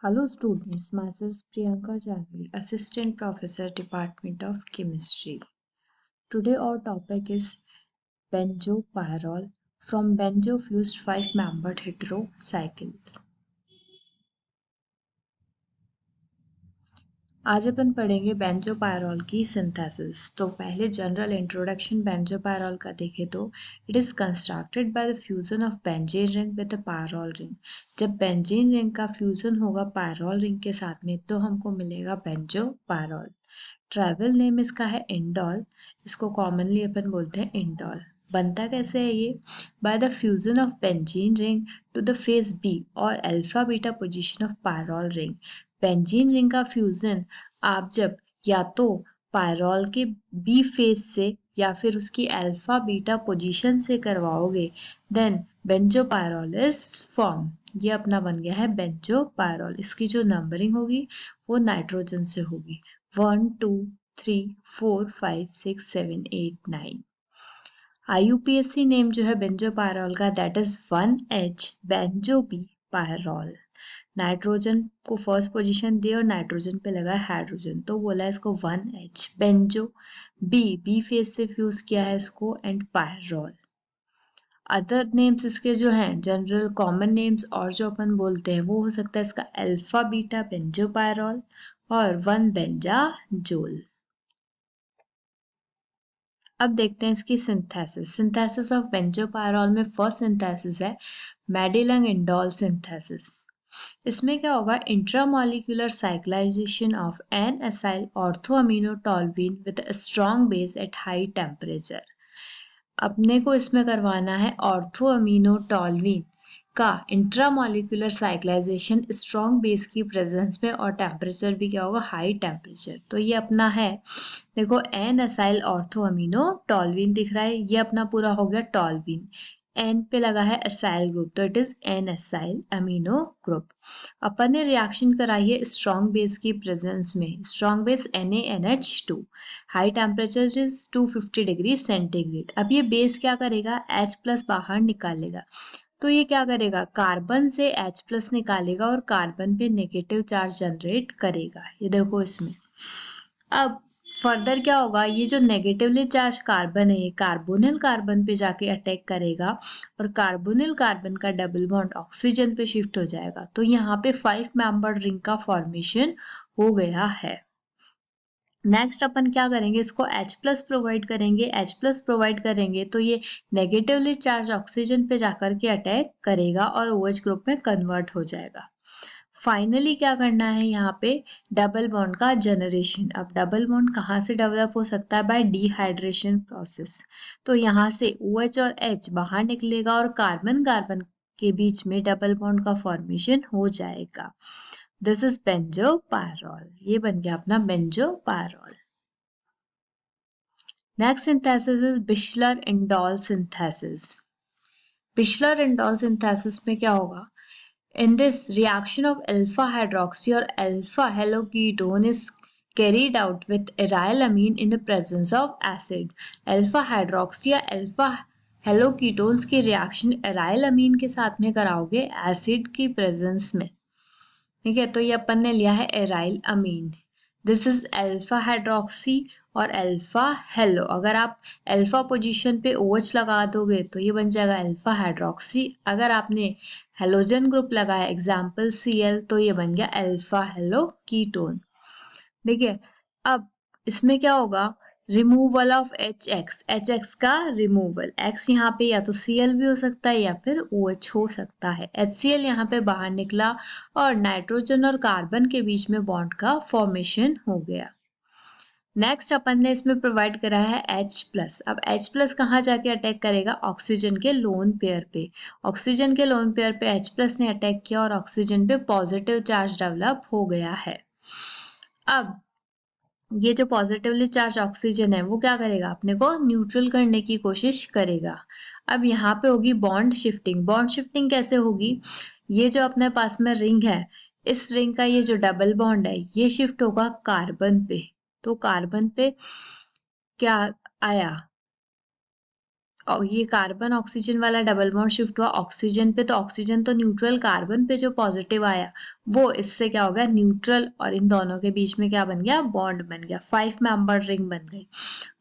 Hello students, myself Priyanka Jagir, Assistant Professor, Department of Chemistry. Today our topic is benzopyrrole from benzo-fused 5-membered heterocycles. आज अपन पढ़ेंगे बेंजोपायरॉल की synthesis. तो पहले general introduction बेंजोपायरॉल का देखें तो it is constructed by the fusion of benzene ring with the pyrrole ring. जब benzene ring का फ्यूजन होगा पायरॉल रिंग के साथ में तो हमको मिलेगा बेंजोपायरॉल। ट्राइबल नेम इसका है इंडोल, इसको कॉमनली अपन बोलते हैं इंडोल। बनता कैसे है ये? By the fusion of benzene ring to the face b और alpha beta position of pyrrole ring. Benzene ring का फ्यूजन आप जब या तो पायरॉल के बी फेस से या फिर उसकी अल्फा बीटा पोजीशन से करवाओगे देन बेंजोपायरॉल इज फॉर्म। ये अपना बन गया है बेंजोपायरॉल। इसकी जो नंबरिंग होगी वो नाइट्रोजन से होगी 1 2 3 4 5 6 7 8 9। IUPAC नेम जो है बेंजोपायरॉल का that is 1H benzo b pyrrole. Nitrogen को फर्स्ट पोजीशन दी और नाइट्रोजन पे लगा हाइड्रोजन तो बोला इसको 1H बेंजो। बी फेस से फ्यूज किया है इसको एंड पायरॉल। अदर नेम्स इसके जो हैं जनरल कॉमन नेम्स और जो अपन बोलते हैं वो हो सकता है इसका अल्फा बीटा बेंजोपायरॉल और 1 बेंजाजोल। अब देखते हैं इसकी सिंथेसिस। सिंथेसिस ऑफ बेंजोपायरॉल में फर्स्ट सिंथेसिस है मेडिलंग इंडोल सिंथेसिस। इसमें क्या होगा? Intramolecular cyclisation of an acyl orthoamino toluene with a strong base at high temperature. अपने को इसमें करवाना है ऑर्थोअमीनो टॉल्वीन का इंट्रामॉलिक्यूलर साइक्लाइजेशन स्ट्रॉन्ग बेस की प्रेजेंस में और टेम्परेचर भी क्या होगा? High temperature. तो ये अपना है, देखो एन एसाइल ऑर्थोअमीनो टॉल्वीन दिख रहा है, ये अपना पूरा हो गया टॉल्वीन। एन पे लगा है एसाइल ग्रुप तो it is N acyl amino group. अपन ने रिएक्शन कराई है स्ट्रॉन्ग बेस की प्रेजेंस में। Strong base NaNH2, high temperature is 250 degree centigrade. अब ये बेस क्या करेगा? H प्लस बाहर निकालेगा। तो ये क्या करेगा? कार्बन से H प्लस निकालेगा और कार्बन पे नेगेटिव चार्ज जनरेट करेगा। ये देखो इसमें। अब फर्दर क्या होगा? ये जो नेगेटिवली चार्ज कार्बन है ये कार्बोनिल कार्बन पे जाके अटैक करेगा और कार्बोनिल कार्बन का डबल बॉन्ड ऑक्सीजन पे शिफ्ट हो जाएगा। तो यहाँ पे 5 मेंबर रिंग का फॉर्मेशन हो गया है। नेक्स्ट अपन क्या करेंगे? इसको H प्लस प्रोवाइड करेंगे। H प्लस प्रोवाइड करेंगे तो ये नेगेटिवली चार्ज ऑक्सीजन पे जाकर के अटैक करेगा और OH ग्रुप में कन्वर्ट हो जाएगा। फाइनली क्या करना है? यहाँ पे डबल बॉन्ड का जनरेशन। अब डबल बॉन्ड कहाँ से डेवलप हो सकता है? Bye dehydration process. तो यहाँ से OH और H बाहर निकलेगा और कार्बन कार्बन के बीच में डबल बॉन्ड का फॉर्मेशन हो जाएगा। This is benzopyrrole. ये बन गया अपना benzopyrrole. Next synthesis is Bischler indole synthesis. Bischler indole synthesis में क्या होगा? In this reaction of alpha hydroxy or alpha haloketone is carried out with arylamine in the presence of acid. Alpha hydroxy या alpha haloketones की reaction एराइलामीन के साथ में कराओगे acid की प्रेजेंस में। ठीक है, तो ये अपन ने लिया है aryl amine. This is alpha hydroxy और अल्फा हेलो। अगर आप अल्फा पोजीशन पे OH लगा दोगे तो ये बन जाएगा अल्फा हाइड्रोक्सी। अगर आपने हेलोजन ग्रुप लगाया एग्जाम्पल Cl तो ये बन गया अल्फा हेलो कीटोन। देखिए अब इसमें क्या होगा? रिमूवल ऑफ HX का रिमूवल। X यहाँ पे या तो Cl भी हो सकता है या फिर OH हो सकता है। HCl यहाँ पे बाहर निकला और नाइट्रोजन और कार्बन के बीच में बॉन्ड का फॉर्मेशन हो गया। नेक्स्ट अपन ने इसमें प्रोवाइड करा है H प्लस। अब H प्लस कहाँ जाके अटैक करेगा? ऑक्सीजन के लोन पेयर पे। ऑक्सीजन के लोन पेयर पे H प्लस ने अटैक किया और ऑक्सीजन पे पॉजिटिव चार्ज डेवलप हो गया है। अब ये जो पॉजिटिवली चार्ज ऑक्सीजन है वो क्या करेगा? अपने को न्यूट्रल करने की कोशिश करेगा। अब यहाँ पे होगी बॉन्ड शिफ्टिंग। बॉन्ड शिफ्टिंग कैसे होगी? ये जो अपने पास में रिंग है, इस रिंग का ये जो डबल बॉन्ड है ये शिफ्ट होगा कार्बन पे। तो कार्बन पे क्या आया? और ये कार्बन ऑक्सीजन वाला डबल बॉन्ड शिफ्ट हुआ ऑक्सीजन पे, तो ऑक्सीजन तो न्यूट्रल, कार्बन पे जो पॉजिटिव आया वो इससे क्या हो गया न्यूट्रल, और इन दोनों के बीच में क्या बन गया, बॉन्ड बन गया, 5 मेंबर रिंग बन गई।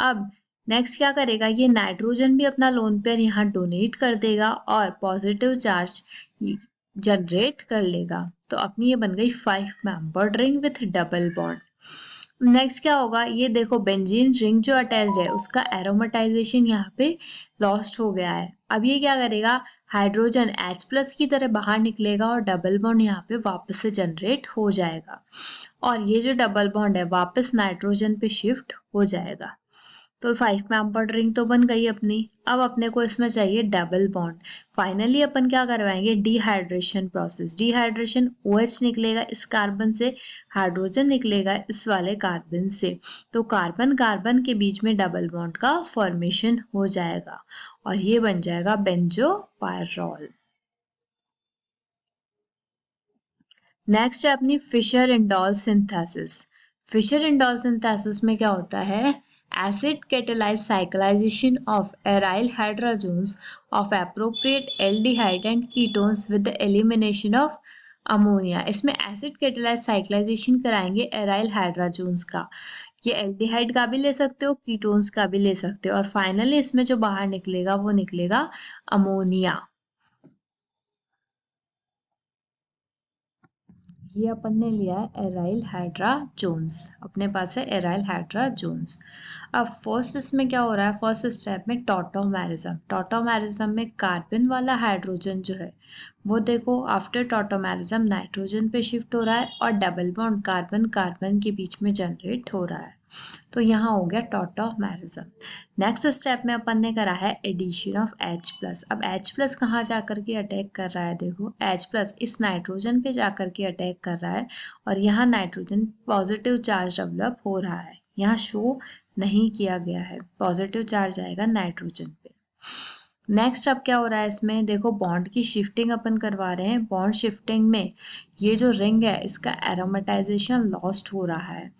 अब नेक्स्ट क्या करेगा, ये नाइट्रोजन भी अपना लोन पेयर यहाँ डोनेट कर देगा और पॉजिटिव चार्ज जनरेट कर लेगा, तो अपनी ये बन गई 5 membered ring with double bond. Next क्या होगा, ये देखो बेंजीन रिंग जो अटैच्ड है उसका एरोमेटाइजेशन यहाँ पे लॉस्ट हो गया है। अब ये क्या करेगा, हाइड्रोजन H प्लस की तरह बाहर निकलेगा और डबल बॉन्ड यहाँ पे वापस से जनरेट हो जाएगा, और ये जो डबल बॉन्ड है वापस नाइट्रोजन पे शिफ्ट हो जाएगा। तो 5 मेंबर्ड रिंग तो बन गई अपनी। अब अपने को इसमें चाहिए डबल बॉन्ड। फाइनली अपन क्या करवाएंगे, डिहाइड्रेशन प्रोसेस। डिहाइड्रेशन OH निकलेगा इस कार्बन से, हाइड्रोजन निकलेगा इस वाले कार्बन से, तो कार्बन कार्बन के बीच में डबल बॉन्ड का फॉर्मेशन हो जाएगा और ये बन जाएगा बेंजोपायरॉल। नेक्स्ट है अपनी Fischer indole synthesis. Fischer indole synthesis में क्या होता है, acid catalyse cyclisation of aryl hydrazones of appropriate aldehyde and ketones with the elimination of ammonia. इसमें एसिड कैटालाइज साइक्लाइजेशन कराएंगे एराइल हाइड्रोजन्स का, ये एल्डिहाइड का भी ले सकते हो, कीटोन्स का भी ले सकते हो, और फाइनली इसमें जो बाहर निकलेगा वो निकलेगा अमोनिया। ये अपन ने लिया है एराइल हाइड्रोजन्स, अपने पास है एराइल हाइड्रोजन्स। अब फर्स्ट इसमें क्या हो रहा है, फर्स्ट स्टेप में टॉटोमेरिज्म। टॉटोमेरिज्म में कार्बन वाला हाइड्रोजन जो है वो देखो आफ्टर टॉटोमेरिज्म नाइट्रोजन पे शिफ्ट हो रहा है और डबल बॉन्ड कार्बन कार्बन के बीच में जनरेट हो रहा है, तो यहाँ हो गया टॉटोमेरिज्म। नेक्स्ट स्टेप में अपन ने करा है एडिशन ऑफ H प्लस। अब H प्लस कहाँ जा करके अटैक कर रहा है, देखो H प्लस इस नाइट्रोजन पे जा करके अटैक कर रहा है और यहाँ नाइट्रोजन पॉजिटिव चार्ज डेवलप हो रहा है, यहाँ शो नहीं किया गया है, पॉजिटिव चार्ज आएगा नाइट्रोजन पे। नेक्स्ट अब क्या हो रहा है, इसमें देखो बॉन्ड की शिफ्टिंग अपन करवा रहे हैं। बॉन्ड शिफ्टिंग में ये जो रिंग है इसका एरोमेटाइजेशन लॉस्ट हो रहा है,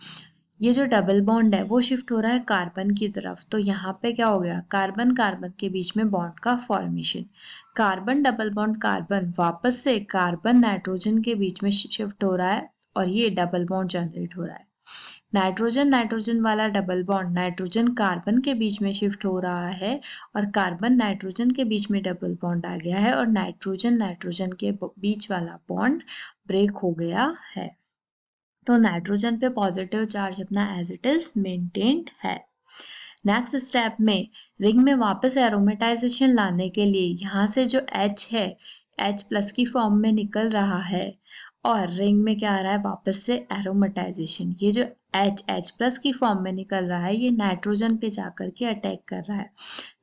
ये जो डबल बॉन्ड है वो शिफ्ट हो रहा है कार्बन की तरफ, तो यहाँ पे क्या हो गया, कार्बन कार्बन के बीच में बॉन्ड का formation. Carbon double bond carbon वापस से कार्बन नाइट्रोजन के बीच में शिफ्ट हो रहा है और ये डबल बॉन्ड जनरेट हो रहा है। नाइट्रोजन नाइट्रोजन वाला डबल बॉन्ड नाइट्रोजन कार्बन के बीच में शिफ्ट हो रहा है और कार्बन नाइट्रोजन के बीच में डबल बॉन्ड आ गया है और नाइट्रोजन नाइट्रोजन के बीच वाला बॉन्ड ब्रेक हो गया है, तो नाइट्रोजन पे पॉजिटिव चार्ज अपना एज इट इज मेंटेन्ड है। नेक्स्ट स्टेप में रिंग में वापस एरोमेटाइजेशन लाने के लिए यहाँ से जो H है H प्लस की फॉर्म में निकल रहा है और रिंग में क्या आ रहा है वापस से एरोमेटाइजेशन। ये जो H प्लस की फॉर्म में निकल रहा है ये नाइट्रोजन पे जाकर के अटैक कर रहा है।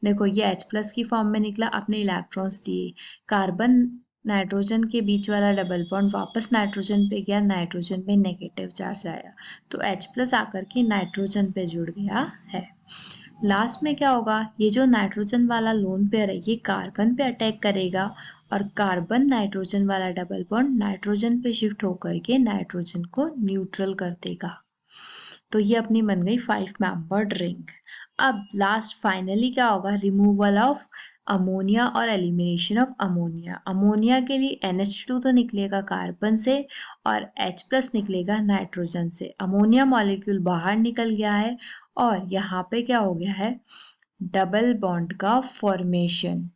देखो ये H प्लस की फॉर्म में निकला, अपने इलेक्ट्रॉन्स दिए, कार्बन नाइट्रोजन के बीच वाला डबल बॉन्ड वापस नाइट्रोजन पे गया, नाइट्रोजन पे नेगेटिव चार्ज आया, तो H प्लस आकर के नाइट्रोजन पे जुड़ गया है। लास्ट में क्या होगा, ये जो नाइट्रोजन वाला लोन पेयर है ये कार्बन पे अटैक करेगा और कार्बन नाइट्रोजन वाला डबल बॉन्ड नाइट्रोजन पे शिफ्ट होकर के नाइट्रोजन को न्यूट्रल कर देगा, तो ये अपनी बन गई 5 मेंबर्ड रिंग। अब लास्ट फाइनली क्या होगा, रिमूवल ऑफ अमोनिया और एलिमिनेशन ऑफ अमोनिया। अमोनिया के लिए NH2 तो निकलेगा कार्बन से और H प्लस निकलेगा नाइट्रोजन से, अमोनिया मॉलिक्यूल बाहर निकल गया है और यहाँ पे क्या हो गया है, डबल बॉन्ड का formation.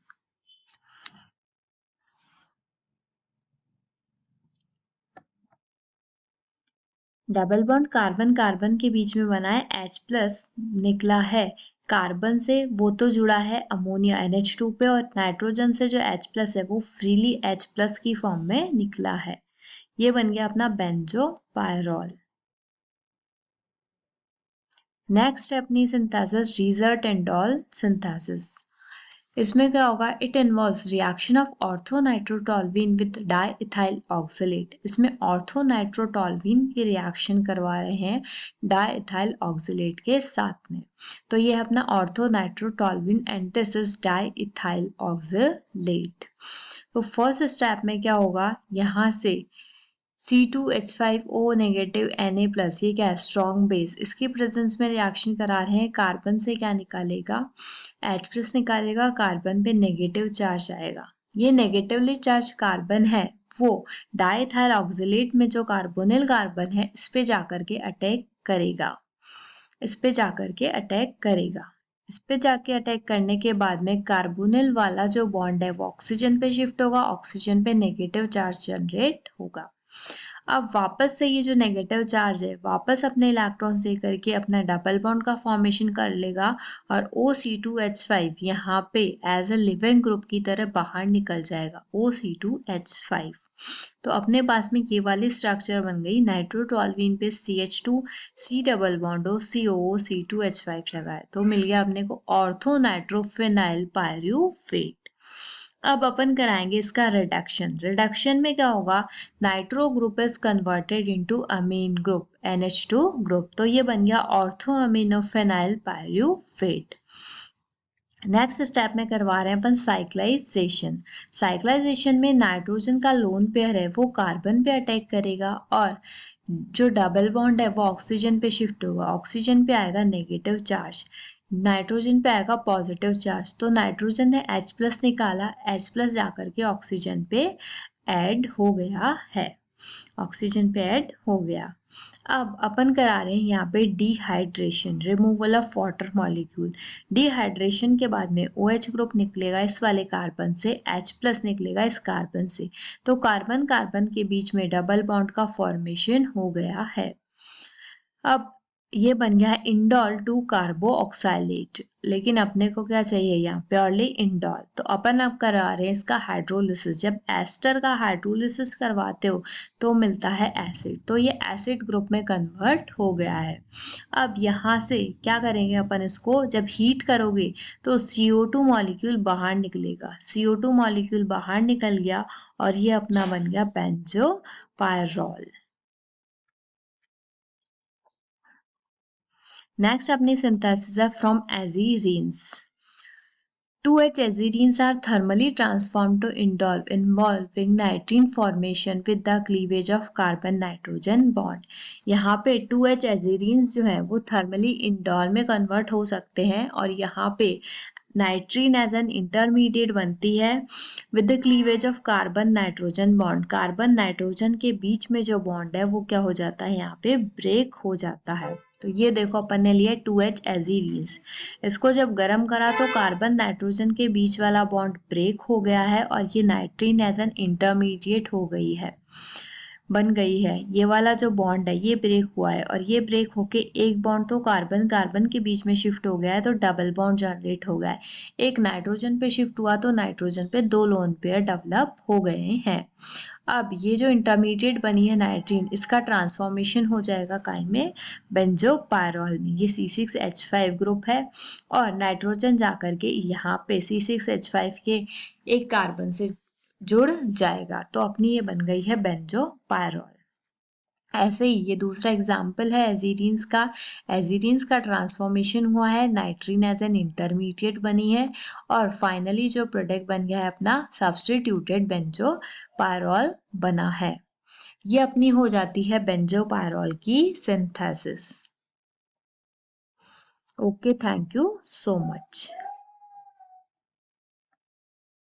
Double bond carbon carbon के बीच में बना है, H प्लस निकला है कार्बन से, वो तो जुड़ा है अमोनिया NH2 पे, और नाइट्रोजन से जो H प्लस है वो फ्रीली H प्लस की फॉर्म में निकला है, ये बन गया अपना बेंजोपायरॉल। नेक्स्ट है अपनी सिंथेसिस रिजर्ट एंडोल सिंथेसिस। इसमें क्या होगा, it involves reaction of orthonitrotoluene with diethyl oxalate. इसमें ऑर्थोनाइट्रोटोल्यूइन की रिएक्शन करवा रहे हैं डाइइथाइल ऑक्सलेट के साथ में, तो ये है अपना orthonitrotoluene and this is diethyl oxalate. तो फर्स्ट स्टेप में क्या होगा, यहाँ से C2H5O नेगेटिव Na+, ये क्या है, स्ट्रॉन्ग बेस, इसकी प्रेजेंस में रिएक्शन करा रहे हैं, कार्बन से क्या निकालेगा, H+ निकालेगा, कार्बन पे नेगेटिव चार्ज आएगा। ये नेगेटिवली चार्ज कार्बन है वो डाइथाइल ऑक्सिलेट में जो कार्बोनिल कार्बन है इस पे जाकर के अटैक करेगा, इस पे जाकर के अटैक करेगा। इस पे जाके अटैक करने के बाद में कार्बोनिल वाला जो बॉन्ड है वो ऑक्सीजन पे शिफ्ट होगा, ऑक्सीजन पे नेगेटिव चार्ज जनरेट होगा। अब वापस से ये जो नेगेटिव चार्ज है वापस अपने इलेक्ट्रॉन्स दे करके अपना डबल बॉन्ड का फॉर्मेशन कर लेगा और OC2H5 यहाँ पे एज अ लिविंग ग्रुप की तरह बाहर निकल जाएगा, OC2H5। तो अपने पास में ये वाली स्ट्रक्चर बन गई, नाइट्रोटोल्यूइन पे CH2 C डबल बॉन्ड हो COO C2H5 लगाए तो मिल गया अपने को ऑर्थो नाइट्रोफिनाइल पायरुवेट। अब अपन कराएंगे इसका रिडक्शन। रिडक्शन में क्या होगा, nitro group is converted into amine group NH2 group, तो ये बन गया ortho aminophenyl pyruvate. Next step में करवा रहे हैं अपन साइक्लाइजेशन। साइक्लाइजेशन में नाइट्रोजन का लोन पेयर है वो कार्बन पे अटैक करेगा और जो डबल बॉन्ड है वो ऑक्सीजन पे शिफ्ट होगा, ऑक्सीजन पे आएगा नेगेटिव चार्ज, नाइट्रोजन पे आएगा पॉजिटिव चार्ज। तो नाइट्रोजन ने H+ निकाला, H+ जाकर के ऑक्सीजन पे ऐड हो गया है, ऑक्सीजन पे ऐड हो गया। अब अपन करा रहे हैं यहाँ पे dehydration, removal of water molecule. Dehydration के बाद में OH ग्रुप निकलेगा इस वाले कार्बन से, H+ निकलेगा इस कार्बन से, तो कार्बन कार्बन के बीच में डबल बॉन्ड का फॉर्मेशन हो गया है। अब ये बन गया है इंडोल 2 कार्बो ऑक्साइलेट, लेकिन अपने को क्या चाहिए यहाँ, प्योरली इंडोल। तो अपन अब करा रहे हैं इसका हाइड्रोलिसिस। जब एस्टर का हाइड्रोलिसिस करवाते हो तो मिलता है एसिड, तो ये एसिड ग्रुप में कन्वर्ट हो गया है। अब यहाँ से क्या करेंगे अपन, इसको जब हीट करोगे तो CO2 मॉलिक्यूल बाहर निकलेगा, CO2 मॉलिक्यूल बाहर निकल गया और ये अपना बन गया बेंजोपायरॉल। Next अपनी synthesis है from azirenes. 2H azirenes are thermally transformed to indole involving nitrene formation with the cleavage of carbon nitrogen bond. यहाँ पे 2H azirenes जो है वो thermally indole में convert हो सकते हैं और यहाँ पे नाइट्रीन एज एन इंटरमीडिएट बनती है with the cleavage of carbon nitrogen bond. Carbon nitrogen के बीच में जो बॉन्ड है वो क्या हो जाता है, यहाँ पे ब्रेक हो जाता है। तो ये देखो अपन ने लिया 2H एजीरीन्स, इसको जब गर्म करा तो कार्बन नाइट्रोजन के बीच वाला बॉन्ड ब्रेक हो गया है और ये नाइट्रीन एज एन इंटरमीडिएट हो गई है, बन गई है। ये वाला जो बॉन्ड है ये ब्रेक हुआ है और ये ब्रेक होके एक बॉन्ड तो कार्बन कार्बन के बीच में शिफ्ट हो गया है, तो डबल बॉन्ड जनरेट हो गया है। एक नाइट्रोजन पे शिफ्ट हुआ तो नाइट्रोजन पे 2 लोन पेयर डेवलप हो गए हैं। अब ये जो इंटरमीडिएट बनी है नाइट्रीन, इसका ट्रांसफॉर्मेशन हो जाएगा काई में, बेंजोपायरॉल में। ये C6H5 ग्रुप है और नाइट्रोजन जाकर के यहाँ पे C6H5 के एक कार्बन से जुड़ जाएगा, तो अपनी ये बन गई है बेंजोपायरॉल। ऐसे ही ये दूसरा एग्जाम्पल है एजीरीन्स का। एजीरीन्स का ट्रांसफॉर्मेशन हुआ है, नाइट्रीन एज एन इंटरमीडिएट बनी है और फाइनली जो प्रोडक्ट बन गया है अपना सब्स्टिट्यूटेड बेंजोपायरॉल बना है। ये अपनी हो जाती है बेंजोपायरॉल की synthesis. Okay, thank you so much.